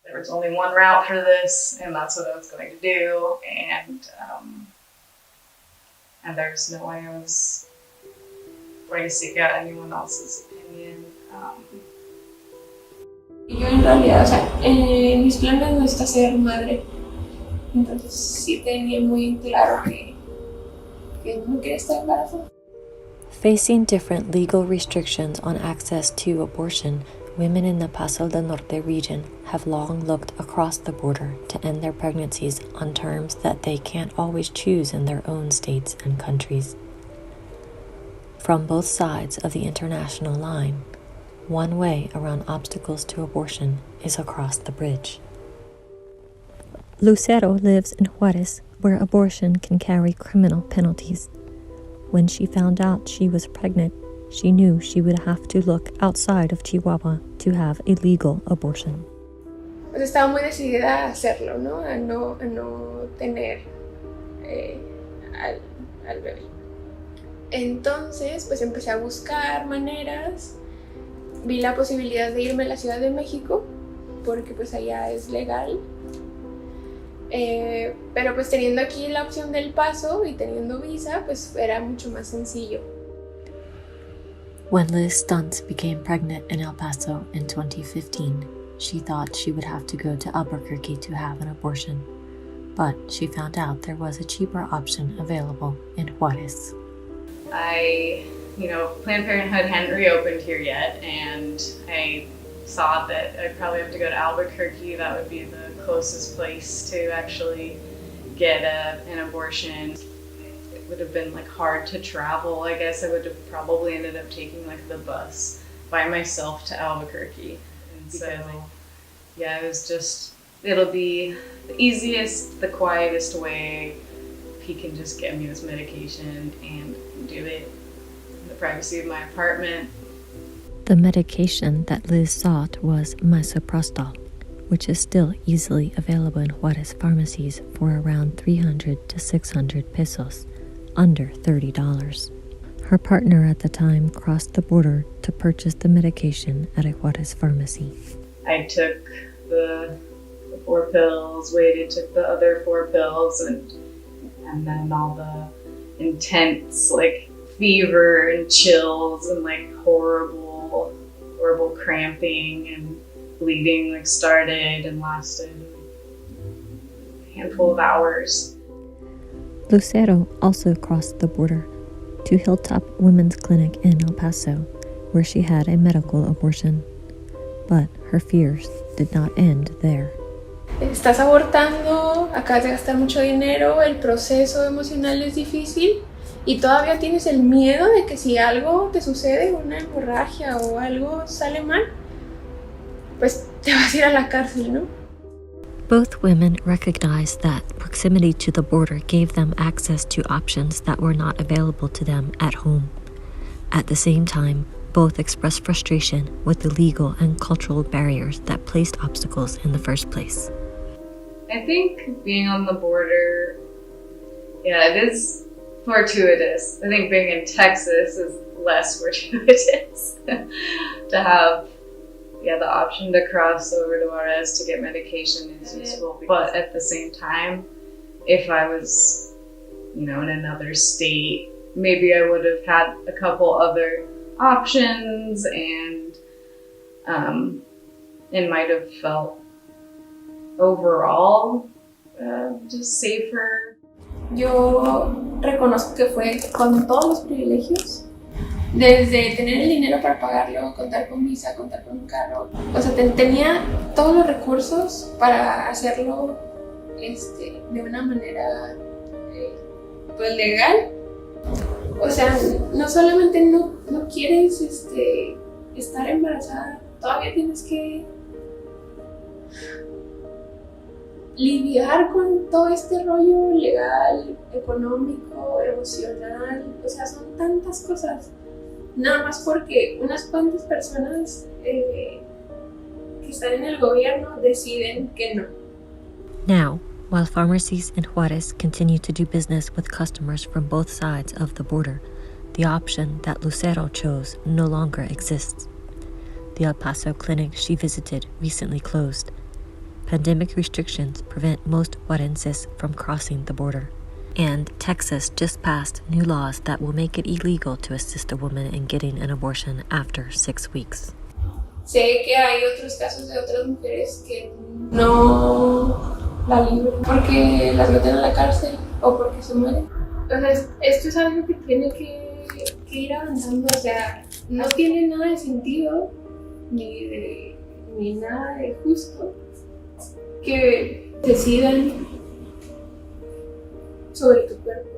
There was only one route for this, and that's what I was going to do, and there's no way I was going to seek out anyone else's opinion. Yo en realidad, o sea, mis planes no está ser madre, entonces sí tenía muy claro que no quería estar embarazada. Facing different legal restrictions on access to abortion, women in the Paso del Norte region have long looked across the border to end their pregnancies on terms that they can't always choose in their own states and countries. From both sides of the international line, one way around obstacles to abortion is across the bridge. Lucero lives in Juarez, where abortion can carry criminal penalties. When she found out she was pregnant, she knew she would have to look outside of Chihuahua to have a legal abortion. Pues estaba muy decidida a hacerlo, ¿no? A no tener al bebé. Entonces, pues empecé a buscar maneras. Vi la posibilidad de irme a la Ciudad de México, porque pues allá es legal. Pero pues teniendo aquí la opción del paso y teniendo visa, pues era mucho más sencillo. When Liz Stuntz became pregnant in El Paso in 2015, she thought she would have to go to Albuquerque to have an abortion. But she found out there was a cheaper option available in Juarez. Planned Parenthood hadn't reopened here yet, and I saw that I'd probably have to go to Albuquerque. That would be the closest place to actually get an abortion. It would have been hard to travel. I guess I would have probably ended up taking the bus by myself to Albuquerque. And so, yeah, it'll be the easiest, the quietest way. He can just get me this medication and do it in the privacy of my apartment. The medication that Liz sought was misoprostol, which is still easily available in Juarez pharmacies for around 300 to 600 pesos, under $30. Her partner at the time crossed the border to purchase the medication at a Juarez pharmacy. I took the 4 pills, waited, took the other 4 pills, and then all the intense fever and chills and horrible cramping and bleeding started and lasted a handful of hours. Lucero also crossed the border to Hilltop Women's Clinic in El Paso, where she had a medical abortion. But her fears did not end there. Estás abortando, acabas de gastar mucho dinero, el proceso emocional es difícil y todavía tienes el miedo de que si algo te sucede, una hemorragia o algo sale mal, pues te vas a ir a la cárcel, ¿no? Both women recognized that proximity to the border gave them access to options that were not available to them at home. At the same time, both expressed frustration with the legal and cultural barriers that placed obstacles in the first place. I think being on the border, it is fortuitous. I think being in Texas is less fortuitous to have the option to cross over to Juarez to get medication is useful. But at the same time, if I was, in another state, maybe I would have had a couple other options and might have felt overall just safer. Yo reconozco que fue con todos los privilegios, desde tener el dinero para pagarlo, contar con visa, contar con un carro, o sea, tenía todos los recursos para hacerlo de una manera pues legal. O sea, no solamente no quieres estar embarazada, todavía tienes que lidiar con todo este rollo legal, económico, emocional, o sea, son tantas cosas, nada más porque unas cuantas personas que están en el gobierno deciden que no. Now, while pharmacies in Juarez continue to do business with customers from both sides of the border, the option that Lucero chose no longer exists. The El Paso clinic she visited recently closed. pandemic restrictions prevent most Huarenses from crossing the border. And Texas just passed new laws that will make it illegal to assist a woman in getting an abortion after 6 weeks. Sé que hay otros casos de otras mujeres que no la libran porque las meten a la cárcel o porque se mueren. O sea, esto es algo que tiene que ir avanzando. O sea, no tiene nada de sentido ni nada de justo que decidan sobre tu cuerpo.